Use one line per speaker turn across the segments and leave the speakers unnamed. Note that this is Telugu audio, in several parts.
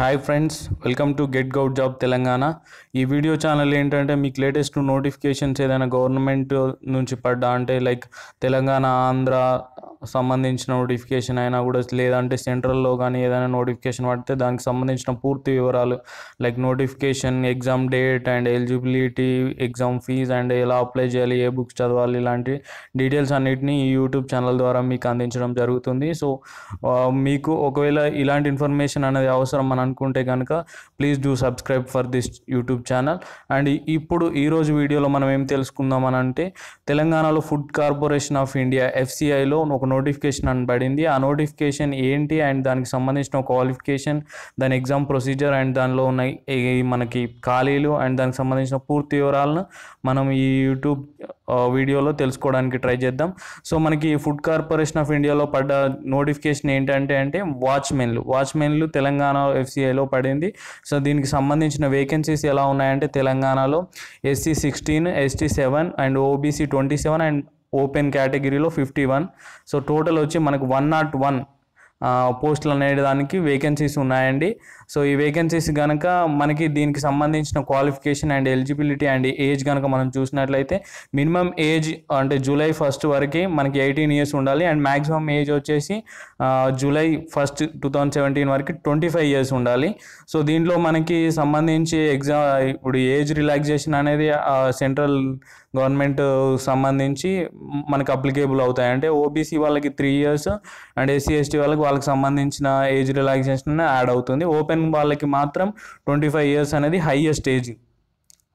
Hi friends, welcome to get govt job Telangana. ఈ వీడియో ఛానల్ ఏంటంటే మీకు లేటెస్ట్ నోటిఫికేషన్స్ ఏదైనా గవర్నమెంట్ నుంచి పడ్డా అంటే లైక్ తెలంగాణ, ఆంధ్ర సంబంధించిన నోటిఫికేషన్ అయినా కూడా, లేదంటే సెంట్రల్లో కానీ ఏదైనా నోటిఫికేషన్ పడితే దానికి సంబంధించిన పూర్తి వివరాలు like notification, exam date and eligibility, exam fee and ఎలా అప్లై చేయాలి, ఏ బుక్స్ చదవాలి, ఇలాంటి డీటెయిల్స్ అన్నిటినీ ఈ యూట్యూబ్ ఛానల్ ద్వారా మీకు అందించడం జరుగుతుంది. సో మీకు ఒకవేళ ఇలాంటి ఇన్ఫర్మేషన్ అనేది అవసరం అని అనుకుంటే కనుక please do subscribe for this YouTube channel. And ఇప్పుడు ఈరోజు వీడియోలో మనం ఏం తెలుసుకుందాం అని అంటే, తెలంగాణలో ఫుడ్ కార్పొరేషన్ ఆఫ్ ఇండియా FCIలో ఒక నోటిఫికేషన్ అని పడింది. ఆ నోటిఫికేషన్ ఏంటి అండ్ దానికి సంబంధించిన క్వాలిఫికేషన్, దాని ఎగ్జామ్ ప్రొసీజర్ అండ్ దానిలో ఉన్న మనకి ఖాళీలు అండ్ దానికి సంబంధించిన పూర్తి వివరాలను మనం ఈ యూట్యూబ్ వీడియోలో తెలుసుకోవడానికి ట్రై చేద్దాం. సో మనకి ఫుడ్ కార్పొరేషన్ ఆఫ్ ఇండియాలో పడ్డ నోటిఫికేషన్ ఏంటంటే వాచ్మెన్లు తెలంగాణ FCIలో పడింది. సో దీనికి సంబంధించిన వేకెన్సీస్ ఎలా ఉన్నాయంటే, తెలంగాణలో SC 16, ST 7 and OBC 27 and open కేటగిరీలో 51. సో టోటల్ వచ్చి మనకు 101 పోస్టులు అనే దానికి వేకెన్సీస్ ఉన్నాయండి. సో ఈ వేకెన్సీస్ కనుక మనకి దీనికి సంబంధించిన qualification and eligibility and age కనుక మనం చూసినట్లయితే, మినిమం ఏజ్ అంటే జూలై 1 వరకు మనకి 18 ఇయర్స్ ఉండాలి. అండ్ మ్యాక్సిమం ఏజ్ వచ్చేసి జూలై 1, 2017 వరకు 25 ఇయర్స్ ఉండాలి. సో దీంట్లో మనకి సంబంధించి ఇప్పుడు ఏజ్ రిలాక్సేషన్ అనేది సెంట్రల్ గవర్నమెంట్ సంబంధించి మనకు అప్లికేబుల్ అవుతాయి. అంటే OBC వాళ్ళకి 3 ఇయర్స్ అండ్ SC ST వాళ్ళకి సంబంధించిన ఏజ్ రిలాక్సేషన్ యాడ్ అవుతుంది. ఓపెన్ వాళ్ళకి మాత్రం 25 ఇయర్స్ అనేది హైయెస్ట్ ఏజ్.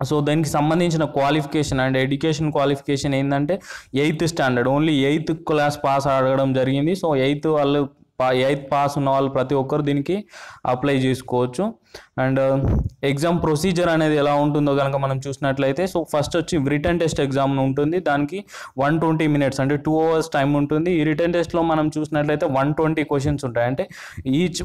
సో దానికి సంబంధించిన క్వాలిఫికేషన్ అండ్ ఎడ్యుకేషన్ క్వాలిఫికేషన్ ఏంటంటే 8th standard, only 8th class pass అడగడం జరిగింది. సో 8th పాస్ ఉన్న వాళ్ళు ప్రతి ఒక్కరు దీనికి అప్లై చేసుకోవచ్చు. అండ్ ఎగ్జామ్ ప్రొసీజర్ అనేది ఎలా ఉంటుందో కనుక మనం చూసినట్లయితే, సో ఫస్ట్ వచ్చి రిటర్న్ టెస్ట్ ఎగ్జామ్ ఉంటుంది. దానికి 120 మినిట్స్ అంటే 2 hours టైం ఉంటుంది. ఈ రిటర్న్ టెస్ట్లో మనం చూసినట్లయితే 120 క్వశ్చన్స్ ఉంటాయి. అంటే ఈచ్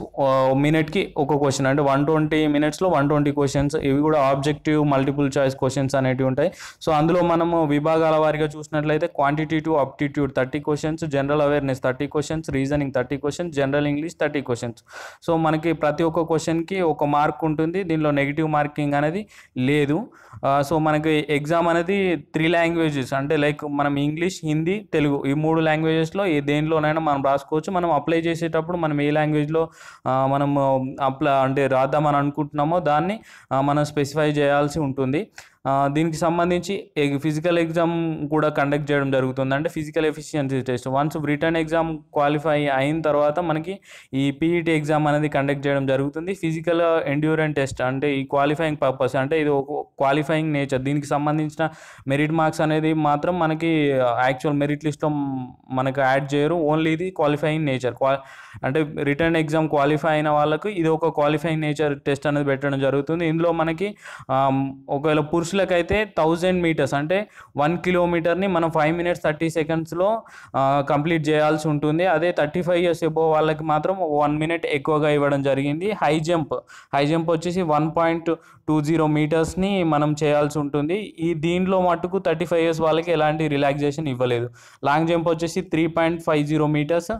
మినిట్కి ఒక క్వశ్చన్, అంటే 120 మినిట్స్లో 120 క్వశ్చన్స్. ఇవి కూడా ఆబ్జెక్టివ్, మల్టిపుల్ చాయిస్ క్వశ్చన్స్ అనేవి ఉంటాయి. సో అందులో మనము విభాగాల వారీగా చూసినట్లయితే quantitative aptitude 30 questions, general awareness 30 questions, reasoning 30 questions, general English 30 questions. So మనకి ప్రతి ఒక్క క్వశ్చన్కి ఒక మార్క్ ఉంటుంది. దీనిలో నెగిటివ్ మార్కింగ్ అనేది లేదు. సో మనకి ఎగ్జామ్ అనేది 3 లాంగ్వేజెస్, అంటే లైక్ మనం ఇంగ్లీష్, హిందీ, తెలుగు ఈ 3 లాంగ్వేజెస్లో దేనిలోనైనా మనం రాసుకోవచ్చు. మనం అప్లై చేసేటప్పుడు మనం ఏ లాంగ్వేజ్లో మనం అంటే రాద్దామని అనుకుంటున్నామో దాన్ని మనం స్పెసిఫై చేయాల్సి ఉంటుంది. దీనికి సంబంధించి ఫిజికల్ ఎగ్జామ్ కూడా కండక్ట్ చేయడం జరుగుతుంది. అంటే physical efficiency test. Once return exam qualify అయిన తర్వాత మనకి ఈ PET ఎగ్జామ్ అనేది కండక్ట్ చేయడం జరుగుతుంది. ఫిజికల్ ఎండ్యూరెన్స్ టెస్ట్ అంటే ఈ క్వాలిఫైయింగ్ పర్పస్, అంటే ఇది ఒక క్వాలిఫైయింగ్ నేచర్. దీనికి సంబంధించిన మెరిట్ మార్క్స్ అనేది మాత్రం మనకి యాక్చువల్ మెరిట్ లిస్ట్లో మనకు యాడ్ చేయరు. ఓన్లీ ఇది క్వాలిఫైయింగ్ నేచర్. అంటే రిటర్న్ ఎగ్జామ్ క్వాలిఫై అయిన వాళ్ళకు ఇది ఒక క్వాలిఫైయింగ్ నేచర్ టెస్ట్ అనేది పెట్టడం జరుగుతుంది. ఇందులో మనకి ఒకవేళ పురుషులకైతే 1000 మీటర్స్ అంటే 1 కిలోమీటర్ని మనం 5 minutes 30 secondsలో కంప్లీట్ చేయాల్సి ఉంటుంది. అదే 35 years ఎబోవ్ వాళ్ళకి మాత్రం 1 minute ఎక్కువగా ఇవ్వడం జరిగింది. హై జంప్ వచ్చేసి 1.20 మీటర్స్ని మనం చేయాల్సి ఉంటుంది. దీనిలో మటుకు 35 years వాళ్ళకి ఎలాంటి రిలాక్సేషన్ ఇవ్వలేదు. లాంగ్ జంప్ వచ్చేసి 3.50 మీటర్స్,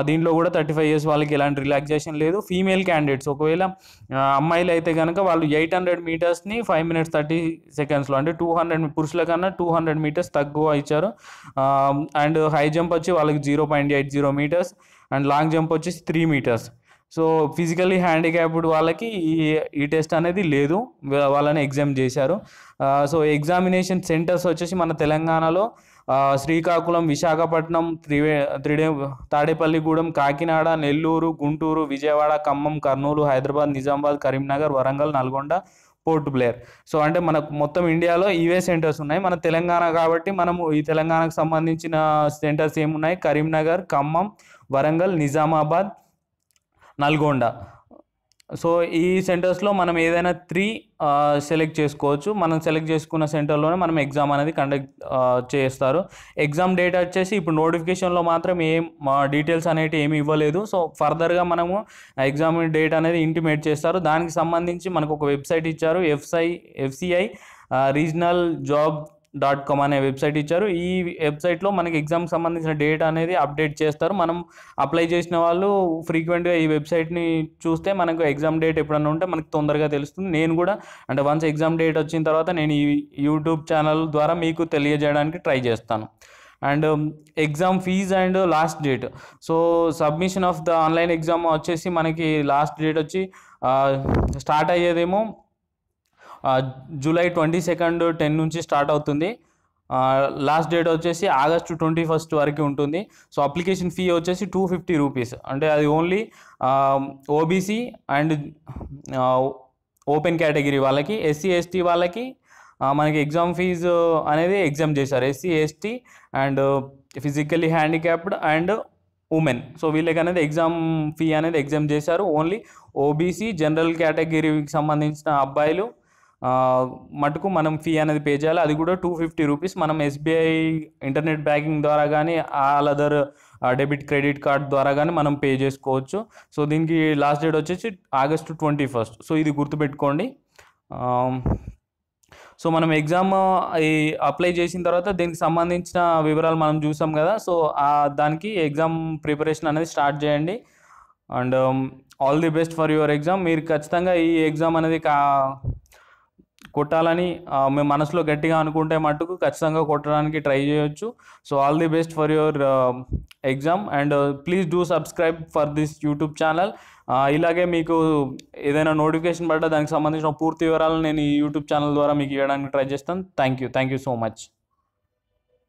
దీంట్లో కూడా 35 years వాళ్ళకి ఎలాంటి రిలాక్సేషన్ లేదు. ఫీమేల్ క్యాండిడేట్స్ ఒకవేళ అమ్మాయిలు అయితే కనుక వాళ్ళు 800 మీటర్స్ని 5 minutes 30 secondsలో, అంటే 200 పురుషుల కన్నా 200 మీటర్స్ తక్కువ ఇచ్చారు. అండ్ హై జంప్ వచ్చి వాళ్ళకి 0.80 మీటర్స్ అండ్ లాంగ్ జంప్ వచ్చేసి 3 మీటర్స్. సో ఫిజికల్లీ హ్యాండిక్యాప్డ్ వాళ్ళకి ఈ టెస్ట్ అనేది లేదు, వాళ్ళని ఎగ్జామ్ చేశారు. సో ఎగ్జామినేషన్ సెంటర్స్ వచ్చేసి మన తెలంగాణలో శ్రీకాకుళం, విశాఖపట్నం, తాడేపల్లిగూడెం, కాకినాడ, నెల్లూరు, గుంటూరు, విజయవాడ, ఖమ్మం, కర్నూలు, హైదరాబాద్, నిజామాబాద్, కరీంనగర్, వరంగల్, నల్గొండ, పోర్ట్ బ్లేర్. సో అంటే మనకు మొత్తం ఇండియాలో ఇవే సెంటర్స్ ఉన్నాయి. మన తెలంగాణ కాబట్టి మనము ఈ తెలంగాణకు సంబంధించిన సెంటర్స్ ఏమున్నాయి, కరీంనగర్, ఖమ్మం, వరంగల్, నిజామాబాద్, నల్గొండ. సో ఈ సెంటర్స్లో మనం ఏదైనా 3 సెలెక్ట్ చేసుకోవచ్చు. మనం సెలెక్ట్ చేసుకున్న సెంటర్లోనే మనం ఎగ్జామ్ అనేది కండక్ట్ చేస్తారు. ఎగ్జామ్ డేట్ వచ్చేసి ఇప్పుడు నోటిఫికేషన్లో మాత్రం డీటెయిల్స్ అనేవి ఏమి ఇవ్వలేదు. సో ఫర్దర్గా మనము ఎగ్జామ్ డేట్ అనేది ఇంటిమేట్ చేస్తారు. దానికి సంబంధించి మనకు ఒక వెబ్సైట్ ఇచ్చారు, FCI రీజనల్ జాబ్ .com అనే వెబ్సైట్ ఇచ్చారు. ఈ వెబ్సైట్లో మనకి ఎగ్జామ్కి సంబంధించిన డేట్ అనేది అప్డేట్ చేస్తారు. మనం అప్లై చేసిన వాళ్ళు ఫ్రీక్వెంట్గా ఈ వెబ్సైట్ని చూస్తే మనకు ఎగ్జామ్ డేట్ ఎప్పుడన్నా ఉంటే మనకు తొందరగా తెలుస్తుంది. నేను కూడా అంటే వన్స్ ఎగ్జామ్ డేట్ వచ్చిన తర్వాత నేను ఈ యూట్యూబ్ ఛానల్ ద్వారా మీకు తెలియజేయడానికి ట్రై చేస్తాను. And exam fee and last date. So submission of the online exam వచ్చేసి మనకి లాస్ట్ డేట్ వచ్చి స్టార్ట్ అయ్యేదేమో జూలై 22 10 నుంచి స్టార్ట్ అవుతుంది. లాస్ట్ డేట్ వచ్చేసి ఆగస్టు 21 వరకు ఉంటుంది. సో అప్లికేషన్ ఫీ వచ్చేసి 250 రూపీస్. అంటే అది only OBC and open category వాళ్ళకి. ఎస్సీ ఎస్టీ వాళ్ళకి మనకి ఎగ్జామ్ ఫీజు అనేది ఎగ్జామ్ చేశారు. SC ST and physically handicapped and women. So వీళ్ళకి అనేది ఎగ్జామ్ ఫీ అనేది ఎగ్జామ్ చేశారు. ఓన్లీ ఓబీసీ జనరల్ కేటగిరీకి సంబంధించిన అబ్బాయిలు మటుకు మనం ఫీ అనేది పే చేయాలి. అది కూడా 250 రూపీస్. మనం ఎస్బీఐ ఇంటర్నెట్ బ్యాంకింగ్ ద్వారా కానీ all other debit credit card ద్వారా కానీ మనం పే చేసుకోవచ్చు. సో దీనికి లాస్ట్ డేట్ వచ్చేసి ఆగస్టు 21. సో ఇది గుర్తుపెట్టుకోండి. సో మనం ఎగ్జామ్ అప్లై చేసిన తర్వాత దీనికి సంబంధించిన వివరాలు మనం చూసాం కదా. సో దానికి ఎగ్జామ్ ప్రిపరేషన్ అనేది స్టార్ట్ చేయండి. And all the best for your exam. మీరు ఖచ్చితంగా ఈ ఎగ్జామ్ అనేది కొట్టాలని మేము మనసులో గట్టిగా అనుకుంటే మటుకు ఖచ్చితంగా కొట్టడానికి ట్రై చేయొచ్చు. So all the best for your exam and please do subscribe for this YouTube channel. ఇలాగే మీకు ఏదైనా నోటిఫికేషన్ పడ్డా దానికి సంబంధించిన పూర్తి వివరాలు నేను ఈ యూట్యూబ్ ఛానల్ ద్వారా మీకు ఇవ్వడానికి ట్రై చేస్తాను. Thank you so much.